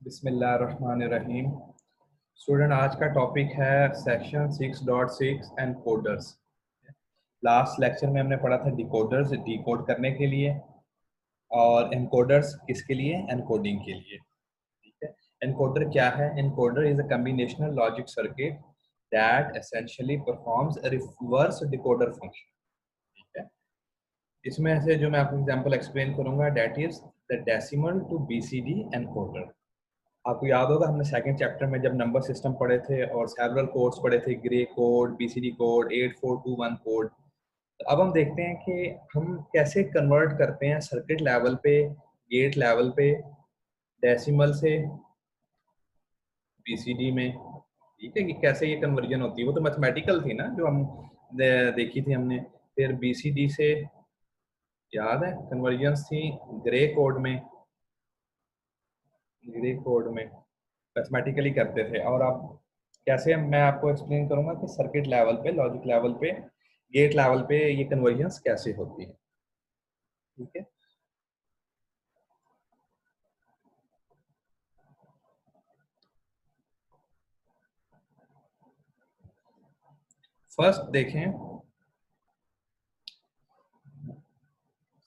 बिस्मिल्लाहिर्रहमानिर्रहीम। स्टूडेंट, आज का टॉपिक है सेक्शन 6.6 एनकोडर्स। लास्ट लेक्चर में हमने पढ़ा था डिकोडर्स, डिकोड करने के लिए, और एनकोडर्स किसके लिए? एनकोडिंग के लिए। ठीक है, एनकोडर क्या है? Encoder is a combinational logic circuit that essentially performs a reverse decoder function. ठीक है, इसमें से जो मैं आपको एग्जांपल एक्सप्लेन करूंगा, that is the decimal to BCD encoder. आपको याद होगा हमने सेकंड चैप्टर में जब नंबर सिस्टम पढ़े थे और सेवरल कोड्स पढ़े थे, grey code, BCD code, 8421 code. तो अब हम देखते हैं कि हम कैसे कन्वर्ट करते हैं सर्किट लेवल पे, गेट लेवल पे, डेसिमल से बीसीडी में। ठीक है, कि कैसे ये कन्वर्जन होती है। वो तो मैथमेटिकल थी ना जो हम देखी थी हमने। फिर बीसीडी से, याद है, कन्वर्जन्स थी ग्रे कोड में मैथमेटिकली करते थे। और अब कैसे मैं आपको एक्सप्लेन करूंगा कि सर्किट लेवल पे, लॉजिक लेवल पे, गेट लेवल पे ये कन्वर्जन्स कैसे होती है। ठीक है, फर्स्ट देखें,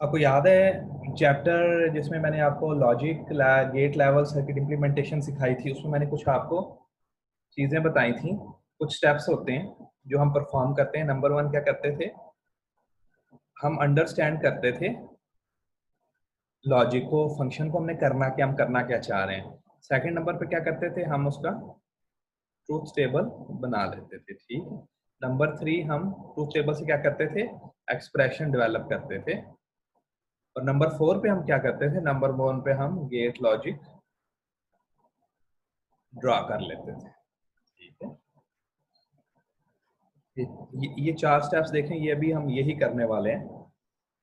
आपको याद है चैप्टर जिसमें मैंने आपको logic gate level circuit implementation सिखाई थी, उसमें मैंने कुछ आपको चीजें बताई थी। कुछ स्टेप्स होते हैं जो हम परफॉर्म करते हैं। नंबर वन क्या करते थे? हम अंडरस्टैंड करते थे लॉजिक को, फंक्शन को हमने करना क्या, हम करना क्या चाह रहे हैं। सेकंड नंबर पे क्या करते थे? हम उसका ट्रूथ टेबल बना लेते थे। ठीक है, नंबर थ्री, हम ट्रूथ टेबल से क्या करते थे? एक्सप्रेशन डेवलप करते थे। और नंबर फोर पे हम क्या करते थे? नंबर वन पे हम गेट लॉजिक ड्रा कर लेते थे। ठीक है, ये चार स्टेप्स देखें, ये अभी हम यही करने वाले हैं।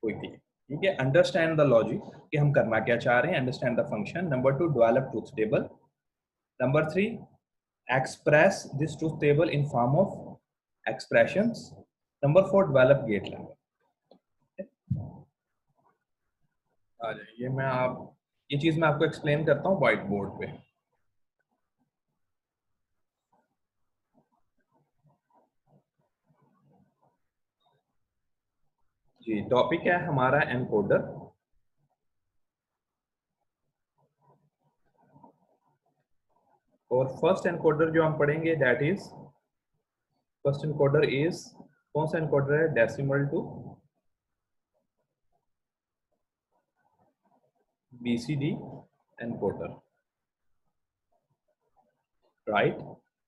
कोई ठीक है, अंडरस्टैंड द लॉजिक कि हम करना क्या चाह रहे हैं, understand the function. Number to, develop truth table. Number three, express this truth table in form of expressions. Number four, develop gate level. आ जाइए, ये चीज मैं आपको एक्सप्लेन करता हूँ व्हाइट बोर्ड पे। जी, टॉपिक है हमारा एनकोडर। और फर्स्ट एनकोडर जो हम पढ़ेंगे, that is, first encoder is, कौन सा एनकोडर है? Decimal to BCD encoder, right.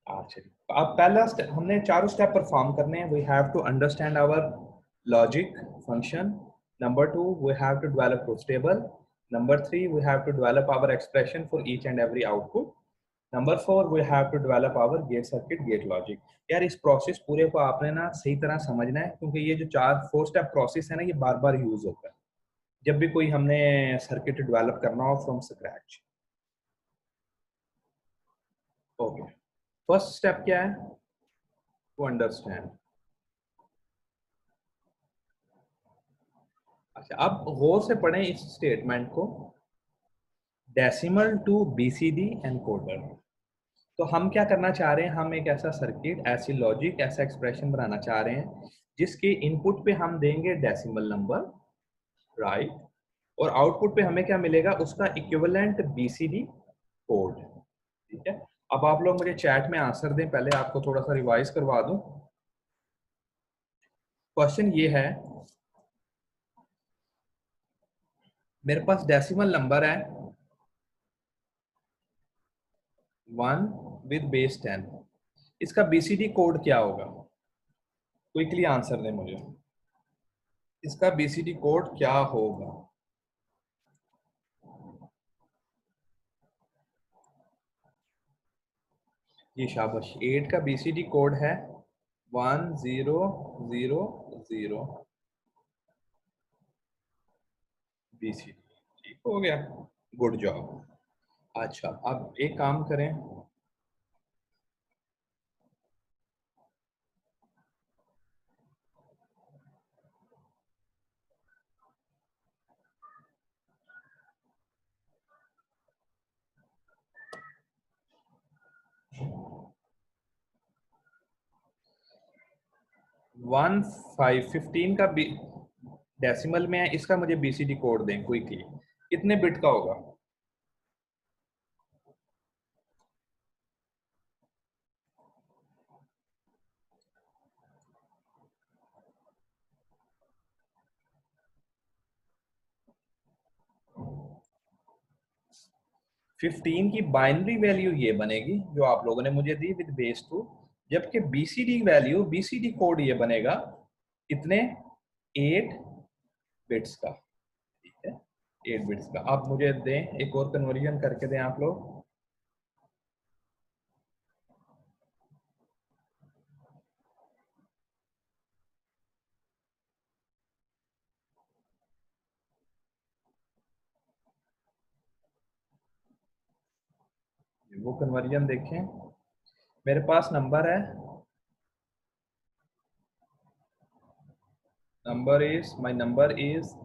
अच्छा, अब पहला स्टेप, हमने चारों स्टेप परफॉर्म करने हैं। We have to understand our logic function. Number two, we have to develop truth table. Number three, we have to develop our expression for each and every output. Number four, we have to develop our gate circuit, gate logic. यार, इस process पूरे को आपने ना सही तरह समझना है, क्योंकि ये जो चार फोर स्टेप प्रोसेस है ना, ये बार बार यूज होता है जब भी कोई हमने सर्किट डेवलप करना हो from scratch. Okay, first step क्या है? To understand. अच्छा, अब गौर से पढ़ें इस स्टेटमेंट को, डेसिमल टू बीसीडी एनकोडर। तो हम क्या करना चाह रहे हैं? हम एक ऐसा सर्किट, ऐसी लॉजिक, ऐसा एक्सप्रेशन बनाना चाह रहे हैं जिसके इनपुट पे हम देंगे डेसिमल नंबर, राइट। और आउटपुट पे हमें क्या मिलेगा? उसका इक्विवेलेंट बीसीडी कोड। ठीक है, अब आप लोग मुझे चैट में आंसर दें, पहले आपको थोड़ा सा रिवाइज करवा दूं। क्वेश्चन ये है, मेरे पास डेसिमल नंबर है 1 विद बेस 10, इसका बीसीडी कोड क्या होगा? क्विकली आंसर दें मुझे, इसका बीसीडी कोड क्या होगा? ये शाबाश, 8 का बीसीडी कोड है 1000 बीसीडी। ठीक हो गया, गुड जॉब। अच्छा, अब एक काम करें, 15 का डेसिमल में है, इसका मुझे बीसीडी कोड दें क्विकली, कितने बिट का होगा? फिफ्टीन की बाइनरी वैल्यू ये बनेगी जो आप लोगों ने मुझे दी विद बेस 2, जबकि बीसीडी वैल्यू, बीसीडी कोड ये बनेगा कितने? 8 बिट्स का। ठीक है, 8 बिट्स का। आप मुझे दें, एक और कन्वर्जन करके दें आप लोग। वो कन्वर्जन देखें, मेरे पास नंबर है, my number is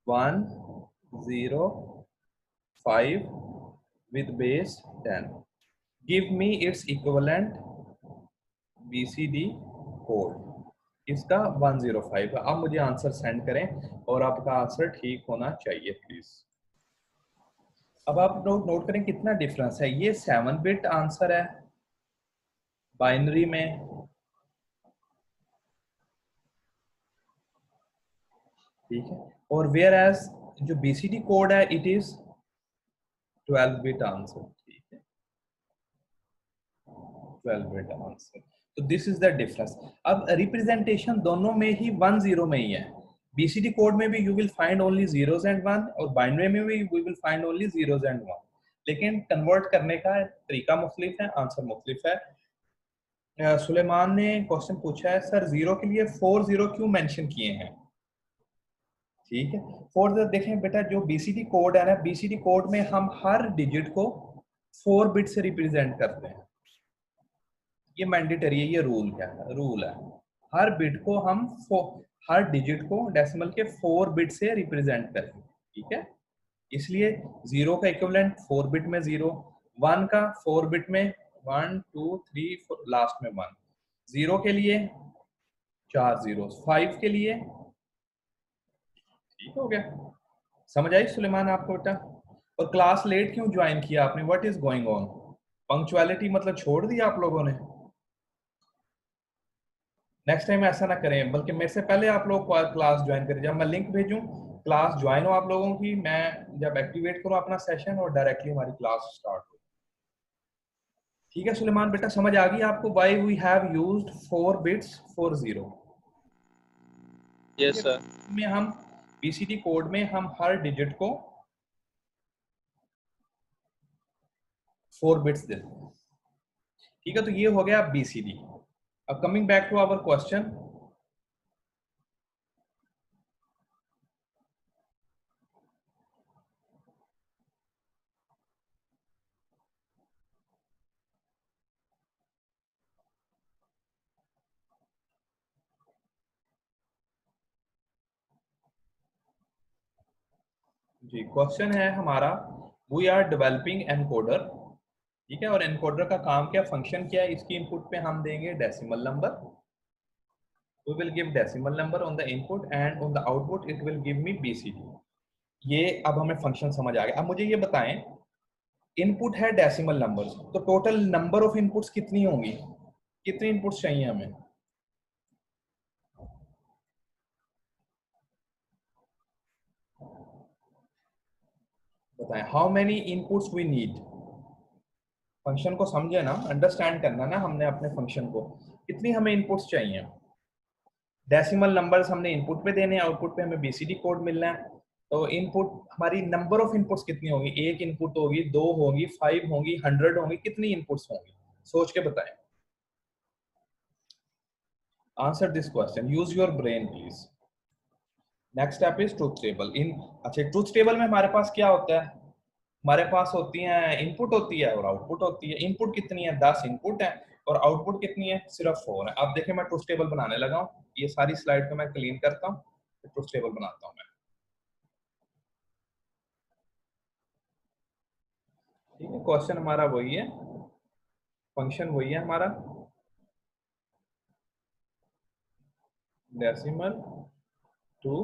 105 with base 10. Give me its equivalent BCD code. इसका 105 है। आप मुझे आंसर सेंड करें और आपका आंसर ठीक होना चाहिए प्लीज। अब आप लोग नोट करें कितना डिफरेंस है। ये 7 बिट आंसर है बाइनरी में, ठीक है, और वेयर एज जो बीसीडी कोड है इट इज 12 बिट आंसर। ठीक है, 12 बिट आंसर। तो दिस इज द डिफरेंस। अब रिप्रेजेंटेशन दोनों में ही 1 0 में ही है। बीसीडी कोड में भी you will find only zeros and one, और बाइनरी में भी we will find only zeros and one. लेकिन कन्वर्ट करने का तरीका मुख्तलिफ है, आंसर मुख्तलिफ है। सुलेमान ने क्वेश्चन पूछा है, सर जीरो के लिए 4 0 क्यों मेंशन किए हैं? ठीक है, 4 देखें बेटा, जो बीसीडी कोड है ना, बीसीडी कोड में हम हर डिजिट को 4 बिट से रिप्रेजेंट करते हैं। ये मैंडेटरी है, ये रूल है। हर बिट को हम हर डिजिट को डेसिमल के 4 बिट से रिप्रेजेंट करें। ठीक है, इसलिए 0 का इक्विवेलेंट 4 बिट में 0, 1 का 4 बिट में 1 2 3 4, लास्ट में 1, 0 के लिए 4 जीरो, 5 के लिए। ठीक हो गया, समझ आई सुलेमान आपको बेटा? और क्लास लेट क्यों ज्वाइन किया आपने? What is going on? Punctuality मतलब छोड़ दिया आप लोगों ने? नेक्स्ट टाइम ऐसा ना करें, बल्कि मेरे से पहले आप लोग क्लास ज्वाइन करें। जब मैं लिंक भेजूं, क्लास ज्वाइन हो आप लोगों की, मैं जब एक्टिवेट करूं अपना सेशन और डायरेक्टली हमारी क्लास स्टार्ट हो। ठीक है सुलेमान बेटा, समझ आ गई आपको why we have used 4 bits for 0? Yes sir. में हम बीसीडी कोड में हम हर डिजिट को 4 बिट्स देते हैं। ठीक है, तो ये हो गया बीसीडी। अब coming back to our question, जी क्वेश्चन है हमारा, वी आर डेवलपिंग एनकोडर। ठीक है, और एनकोडर का काम क्या, फंक्शन क्या है? इसकी इनपुट पे हम देंगे decimal number, we will give decimal number on the input and on the output it will give me BCD. ये अब हमें फंक्शन समझ आ गया। अब मुझे ये बताएं, इनपुट है डेसिमल नंबर्स, तो टोटल नंबर ऑफ इनपुट्स कितनी होंगी? कितनी इनपुट्स चाहिए हमें? बताएं, how many inputs we need? Function को समझे ना, अंडरस्टैंड करना ना हमने अपने फंक्शन को। कितनी हमें इनपुट्स चाहिए? डेसिमल नंबर्स हमने इनपुट पे देने हैं, आउटपुट पे हमें बीसीडी कोड मिलना है। तो इनपुट हमारी नंबर ऑफ इनपुट्स कितनी होगी? एक इनपुट होगी, दो होगी, 5 होगी, 100 होगी, कितनी इनपुट्स होंगी? सोच के बताएं। Answer this question, use your brain please. Next step is truth table. इन अच्छा, ट्रूथ टेबल में हमारे पास क्या होता है? हमारे पास होती है इनपुट होती है और आउटपुट होती है। इनपुट कितनी है? 10 इनपुट है, और आउटपुट कितनी है? सिर्फ 4 है। अब देखिए मैं ट्रूथ टेबल बनाने लगा हूँ, ये सारी स्लाइड को मैं क्लीन करता हूँ, ट्रूथ टेबल बनाता हूँ मैं। ठीक है, क्वेश्चन हमारा वही है, फंक्शन वही है हमारा। Decimal to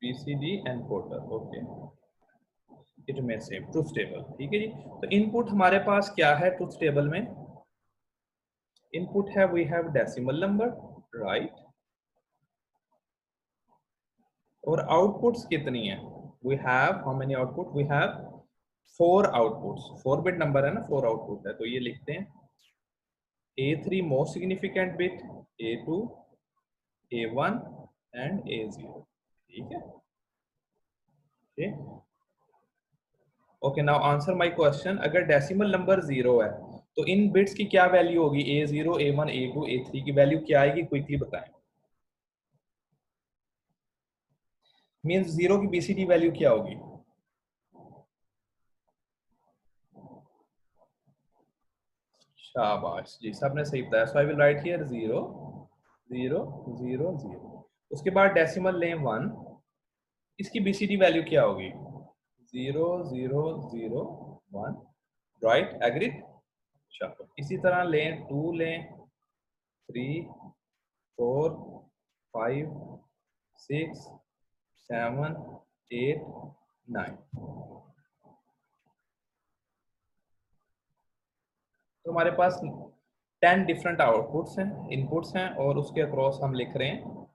BCD encoder, okay, it में सेव ट्रुथ टेबल। ठीक है जी। तो इनपुट हमारे पास क्या है ट्रुथ टेबल में? इनपुट है, we have decimal number, right, और आउटपुट्स कितनी है? We have how many output? We have 4 outputs, 4 bit number है ना, 4 आउटपुट है, तो ये लिखते हैं A3 most significant bit, A2, A1 and A0। ठीक है, okay okay. Now answer my question, अगर डेसिमल नंबर 0 है तो इन बिट्स की क्या वैल्यू होगी? A0, A1, A2, A3 की वैल्यू क्या आएगी? क्विकली बताएं। मींस 0 की BCD वैल्यू क्या होगी? शाबाश जी, सबने सही बताया। सो आई विल राइट हियर 0 0 0 0। उसके बाद डेसिमल लें 1, इसकी BCD वैल्यू क्या होगी? 0 0 0 1, राइट, एग्रीड। चलो इसी तरह लें 2, लें 3 4 5 6 7 8 9। तो हमारे पास 10 डिफरेंट आउटपुट्स हैं, इनपुट्स हैं, और उसके अक्रॉस हम लिख रहे हैं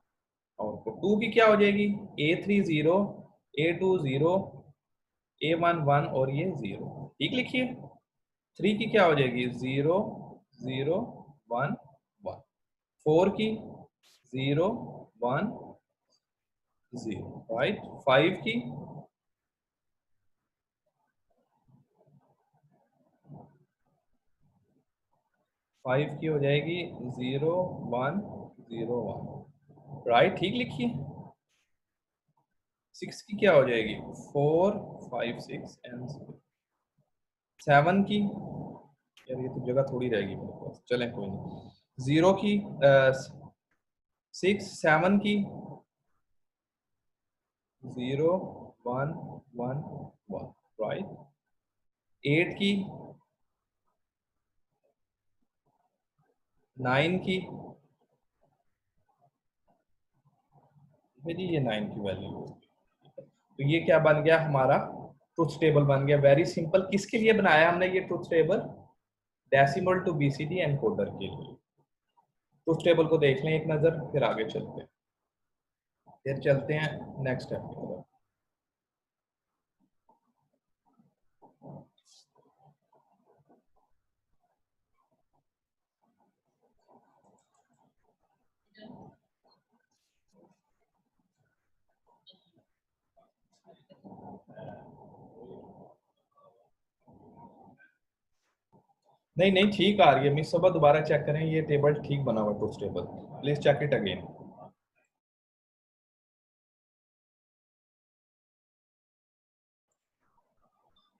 आउटपुट। 2 की क्या हो जाएगी? A3 0, A2 0, A1 1 और ये 0। ठीक लिखिए। 3 की क्या हो जाएगी? 0 0 1 1। 4 की 0 1 0, राइट। 5 की 5 की हो जाएगी 0 1 0 1, राइट, ठीक लिखिए। 6 की क्या हो जाएगी? 4 5 6 एंड 7 की, यार ये तो जगह थोड़ी रहेगी मेरे पास, चलें कोई नहीं। 0 की 6, 7 की 0 1 1 1, राइट। 8 की 9 की, जी ये 9 की वैल्यू होगी। तो ये क्या बन गया हमारा? ट्रुथ टेबल बन गया। Very simple. किसके लिए बनाया हमने ये truth table? Decimal to BCD encoder के लिए। ट्रुथ टेबल को देख लें एक नजर, फिर आगे चलते हैं। फिर चलते हैं नेक्स्ट स्टेप की तरफ। नहीं नहीं, ठीक आ रही है मिस सबा, दोबारा चेक करें, ये टेबल ठीक बना हुआ truth table, please check it again.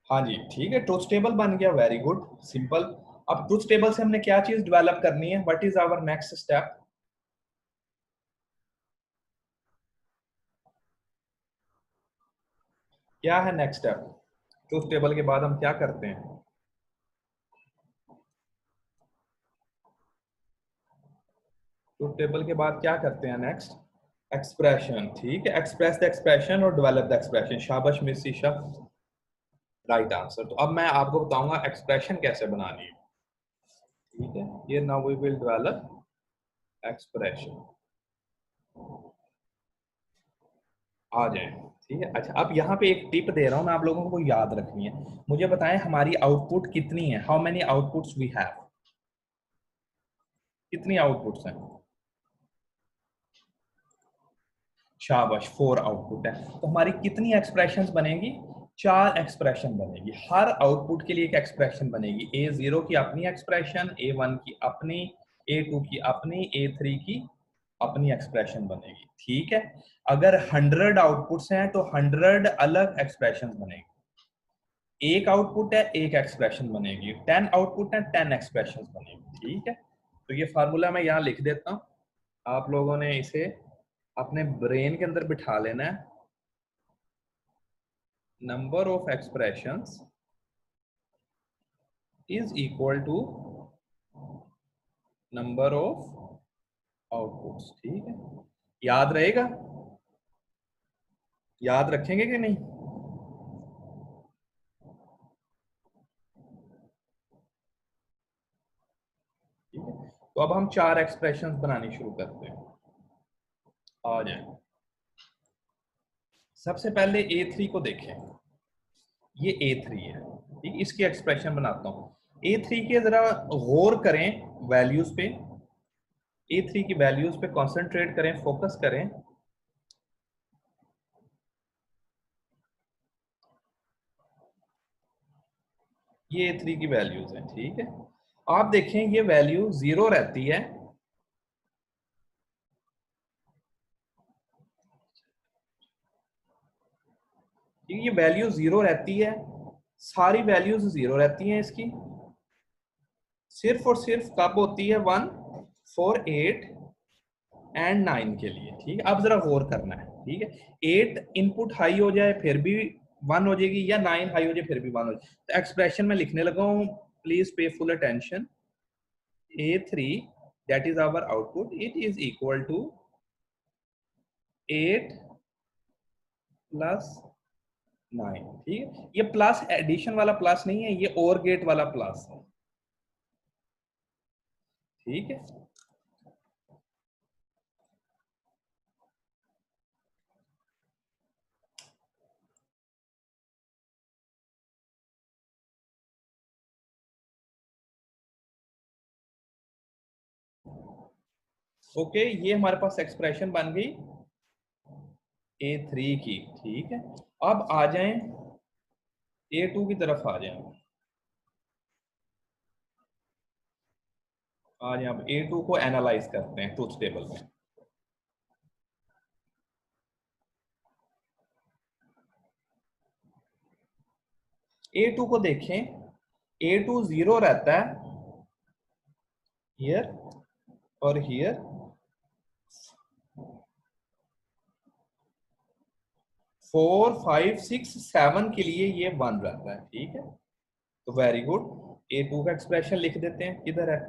हाँ जी ठीक है, ट्रुथ टेबल बन गया, वेरी गुड, सिंपल। अब ट्रुथ टेबल से हमने क्या चीज डेवलप करनी है? What is our next step? क्या है नेक्स्ट स्टेप? ट्रुथ टेबल के बाद हम क्या करते हैं? ट्रुथ टेबल के बाद क्या करते हैं नेक्स्ट? एक्सप्रेशन। ठीक है, एक्सप्रेस द एक्सप्रेशन और डेवलप द एक्सप्रेशन। शाबाश मिस ईशा, राइट आंसर। तो अब मैं आपको बताऊंगा एक्सप्रेशन कैसे बनानी है। ठीक है, ये now we will develop expression. आ जाए, ठीक है। अच्छा, अब यहाँ पे एक टिप दे रहा हूँ मैं, आप लोगों को याद रखनी है। मुझे बताएं हमारी आउटपुट कितनी है? How many outputs we have? कितनी आउटपुट्स हैं? शाबाश, 4 आउटपुट है। तो हमारी कितनी एक्सप्रेशंस बनेगी? 4 एक्सप्रेशन बनेगी। हर आउटपुट के लिए एक एक्सप्रेशन बनेगी। A0 की अपनी एक्सप्रेशन, A1 की अपनी, A2 की अपनी, A3 की अपनी एक्सप्रेशन बनेगी। ठीक है। अगर 100 आउटपुट्स हैं तो 100 अलग एक्सप्रेशन बनेगी। एक आउटपुट है, एक एक्सप्रेशन बनेगी। 10 आउटपुट है, 10 एक्सप्रेशन बनेगी। ठीक है, तो ये फार्मूला मैं यहाँ लिख देता हूँ, आप लोगों ने इसे अपने ब्रेन के अंदर बिठा लेना है। Number of expressions is equal to number of outputs, ठीक है। याद रहेगा, याद रखेंगे कि नहीं? ठीक है, तो अब हम 4 एक्सप्रेशंस बनानी शुरू करते हैं। आ जाए, सबसे पहले A3 को देखें। ये A3 है, ठीक, इसकी एक्सप्रेशन बनाता हूं। A3 के जरा गौर करें वैल्यूज पे, A3 की वैल्यूज पे कंसंट्रेट करें, फोकस करें। ये A3 की वैल्यूज हैं, ठीक है। आप देखें ये वैल्यू 0 रहती है, ये वैल्यू 0 रहती है, सारी वैल्यूज 0 रहती हैं इसकी। सिर्फ और सिर्फ कब होती है? 1, 4, 8 एंड 9 के लिए, ठीक है। अब जरा गौर करना है, ठीक है। 8 इनपुट हाई हो जाए फिर भी 1 हो जाएगी, या 9 हाई हो जाए फिर भी 1 हो जाए। तो एक्सप्रेशन में लिखने लगा हूं, please pay full attention. A3, that is our output, it is equal to 8 plus 9, ठीक है। ये प्लस एडिशन वाला प्लस नहीं है, ये और गेट वाला प्लस है, ठीक है। ओके, ये हमारे पास एक्सप्रेशन बन गई A3 की, ठीक है। अब आ जाएं A2 की तरफ, आ जाएं। आज अब A2 को एनालाइज करते हैं ट्रूथ टेबल में। A2 को देखें, A2 0 रहता है हियर और हियर, 4, 5, 6, 7 के लिए ये 1 रहता है, ठीक है। तो वेरी गुड, A2 का एक्सप्रेशन लिख देते हैं, किधर है?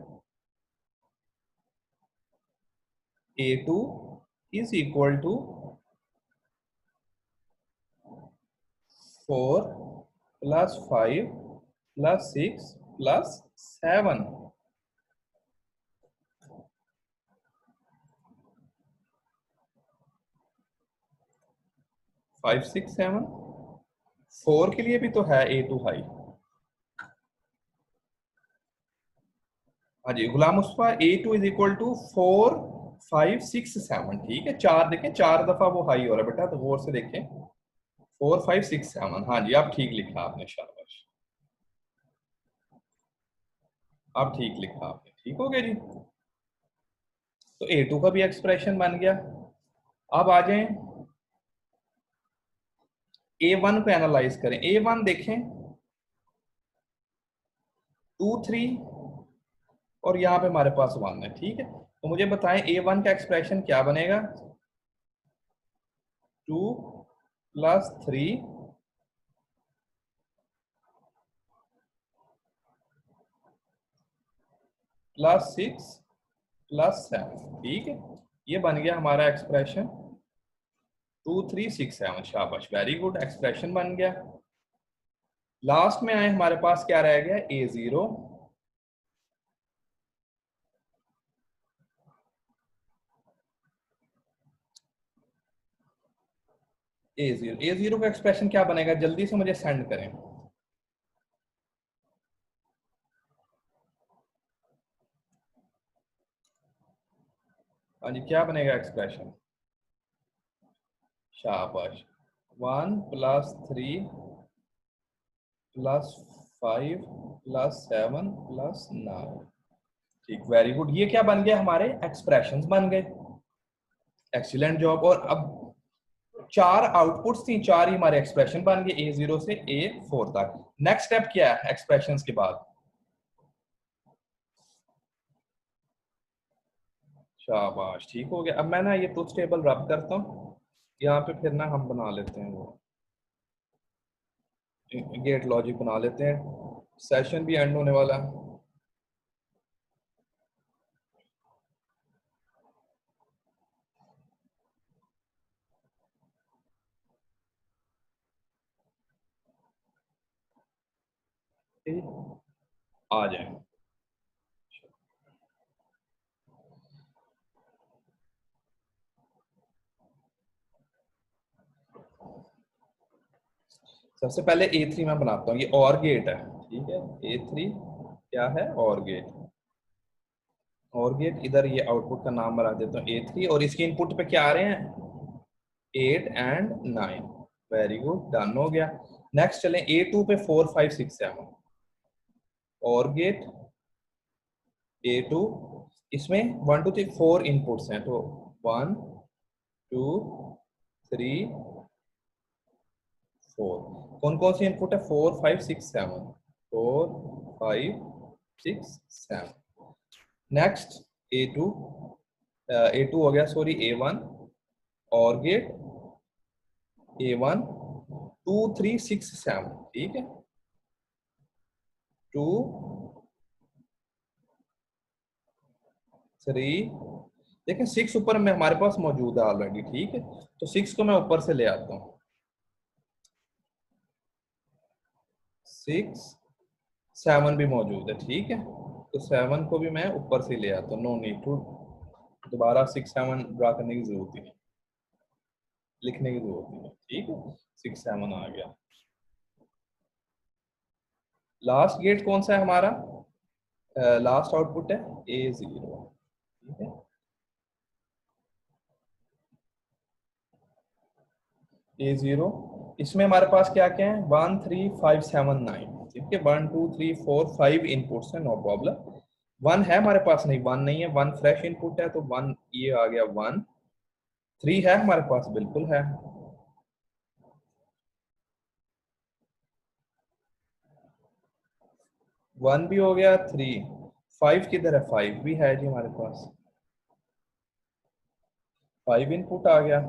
A2 is equal to 4 plus 5 plus 6 plus 7, 5, 6, 7। 4 के लिए भी तो है A2 हाई। हाँ जी Ghulam Mustafa, A2 is equal to 4, 5, 6, 7, ठीक है। 4 देखें, 4 दफा वो हाई हो रहा है बेटा, तो गौर से देखें। 4, 5, 6, 7, हाँ जी, आप ठीक लिखा आपने, शाबाश, आप ठीक लिखा आपने, ठीक हो गया जी। तो A2 का भी एक्सप्रेशन बन गया। अब आ जाएं A1 को एनालाइज करें। A1 देखें, 2, 3 और यहाँ पे हमारे पास 1 है, ठीक है। तो मुझे बताएं A1 का एक्सप्रेशन क्या बनेगा? 2 plus 3 plus 6 plus 7, ठीक है। ये बन गया हमारा एक्सप्रेशन 2, 3, 6, 7, शाबाश, वेरी गुड, एक्सप्रेशन बन गया। लास्ट में आए, हमारे पास क्या रह गया? A0, A0 का एक्सप्रेशन क्या बनेगा? जल्दी से मुझे सेंड करें। हाँ जी, क्या बनेगा एक्सप्रेशन? शाबाश, 1 plus 3 plus 5 plus 7 plus 9, ठीक, वेरी गुड। ये क्या बन गया? हमारे एक्सप्रेशंस बन गए। Excellent job. और अब 4 आउटपुट्स थी, 4 ही हमारे एक्सप्रेशन बन गए A0 से A4 तक। नेक्स्ट स्टेप क्या है एक्सप्रेशंस के बाद? शाबाश, ठीक हो गया। अब मैं ना ये ट्रुथ टेबल रब करता हूँ, यहाँ पे फिर ना हम बना लेते हैं वो गेट लॉजिक बना लेते हैं, सेशन भी एंड होने वाला है। आ जाए। सबसे पहले A3 मैं बनाता हूँ, ये और गेट है, ठीक है। A3 क्या है, और गेट। और गेट इधर ये आउटपुट का नाम बना देता हूँ A3, और इसके इनपुट पे क्या आ रहे हैं, 8 एंड 9। वेरी गुड, डन हो गया। नेक्स्ट चलें A2 पे 4 5 6 7, और गेट A2, इसमें 1 2 3 4 इनपुट्स हैं, तो 1 2 3 4। कौन कौन सी इनपुट है, 4 5 6 7, 4 5 6 7। नेक्स्ट A2, A2 हो गया, सॉरी A1, और गेट A1 2 3 6 7, ठीक है। 2 3, देखिए 6 ऊपर में हमारे पास मौजूद है ऑलरेडी, ठीक है, तो 6 को मैं ऊपर से ले आता हूँ। 6 7 भी मौजूद है, ठीक है, तो 7 को भी मैं ऊपर से ले आता हूँ। नो नीड टू दोबारा 6 7 ड्रा करने की जरूरत ही नहीं, लिखने की जरूरत नहीं है, ठीक है। 6 7 आ गया। लास्ट गेट कौन सा है हमारा, लास्ट आउटपुट है A0, ठीक है। A0, इसमें हमारे पास क्या क्या है, 1 3 5 7 9, ठीक है। 1 2 3 4 5 इनपुट्स है, नो प्रॉब्लम। 1 है हमारे पास, नहीं 1 नहीं है, 1 फ्रेश इनपुट है, तो 1 ये आ गया 1। 3 है हमारे पास, बिल्कुल है। 1 भी हो गया, 3 5 किधर है, 5 भी है जी हमारे पास, 5 इनपुट आ गया।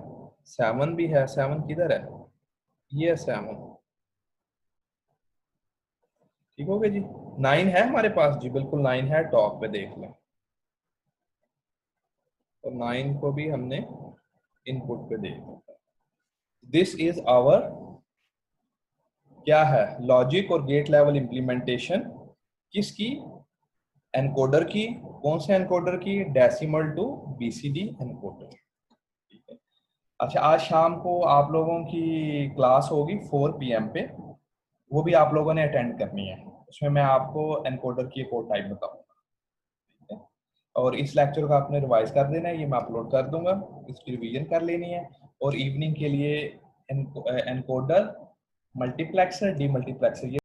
7 भी है, 7 किधर है, ये 7, ठीक हो गया जी। 9 है हमारे पास जी, बिल्कुल 9 है, टॉप पे देख लें, तो 9 को भी हमने इनपुट पे दे दिया। दिस इज आवर क्या है, लॉजिक और गेट लेवल इंप्लीमेंटेशन, किसकी, एनकोडर की। कौन से एनकोडर की, डेसिमल टू BCD एनकोडर, ठीक है। अच्छा, आज शाम को आप लोगों की क्लास होगी 4 PM पे, वो भी आप लोगों ने अटेंड करनी है। उसमें मैं आपको एनकोडर की एक और टाइप बताऊंगा, ठीक है। और इस लेक्चर का आपने रिवाइज कर देना है, ये मैं अपलोड कर दूंगा, इसकी रिवीजन कर लेनी है। और इवनिंग के लिए एनकोडर, मल्टीप्लेक्सर, डीमल्टीप्लेक्सर, ये